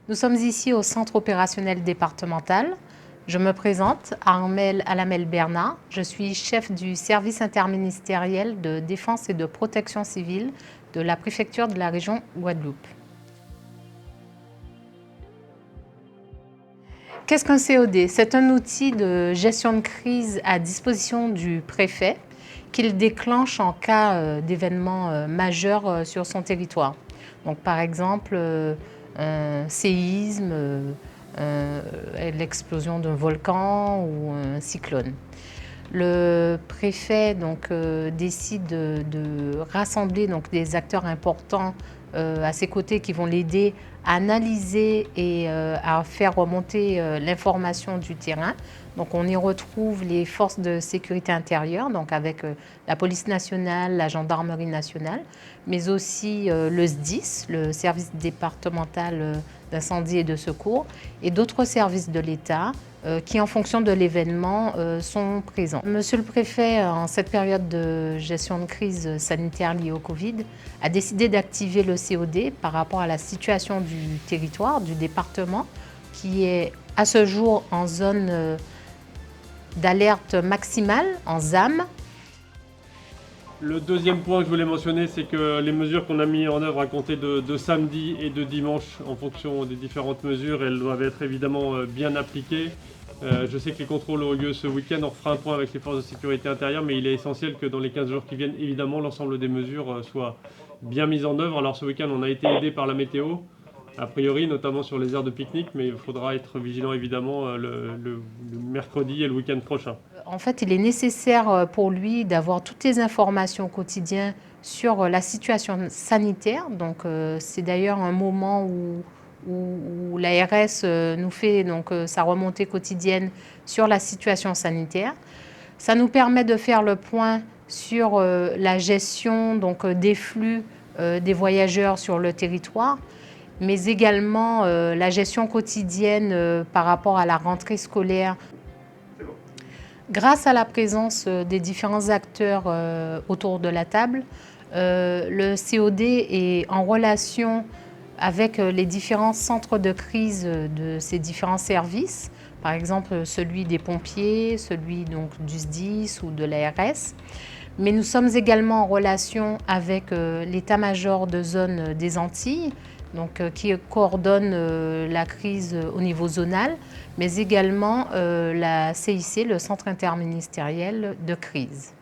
Nous sommes ici au centre opérationnel départemental. Je me présente, Armelle Alamel Bernard. Je suis chef du service interministériel de défense et de protection civile de la préfecture de la région Guadeloupe. Qu'est-ce qu'un COD? C'est un outil de gestion de crise à disposition du préfet qu'il déclenche en cas d'événement majeur sur son territoire. Donc, par exemple, un séisme, l'explosion d'un volcan ou un cyclone. Le préfet décide de rassembler des acteurs importants à ses côtés qui vont l'aider à analyser et à faire remonter l'information du terrain. Donc on y retrouve les forces de sécurité intérieure, donc avec la police nationale, la gendarmerie nationale, mais aussi le SDIS, le service départemental d'incendie et de secours, et d'autres services de l'État qui, en fonction de l'événement, sont présents. Monsieur le préfet, en cette période de gestion de crise sanitaire liée au Covid, a décidé d'activer le COD par rapport à la situation du territoire, du département, qui est à ce jour en zone d'alerte maximale, en ZAM. Le deuxième point que je voulais mentionner, c'est que les mesures qu'on a mises en œuvre à compter de samedi et de dimanche, en fonction des différentes mesures, elles doivent être évidemment bien appliquées. Je sais que les contrôles ont lieu ce week-end, on refera un point avec les forces de sécurité intérieure, mais il est essentiel que dans les 15 jours qui viennent, évidemment, l'ensemble des mesures soient bien mises en œuvre. Alors ce week-end, on a été aidé par la météo, a priori, notamment sur les aires de pique-nique, mais il faudra être vigilant évidemment le mercredi et le week-end prochain. En fait, il est nécessaire pour lui d'avoir toutes les informations quotidiennes sur la situation sanitaire. Donc, c'est d'ailleurs un moment où l'ARS nous fait sa remontée quotidienne sur la situation sanitaire. Ça nous permet de faire le point sur la gestion des flux des voyageurs sur le territoire, mais également la gestion quotidienne par rapport à la rentrée scolaire. Grâce à la présence des différents acteurs autour de la table, le COD est en relation avec les différents centres de crise de ces différents services, par exemple celui des pompiers, celui du SDIS ou de l'ARS. Mais nous sommes également en relation avec l'état-major de zone des Antilles, qui coordonne la crise au niveau zonal, mais également la CIC, le Centre interministériel de crise.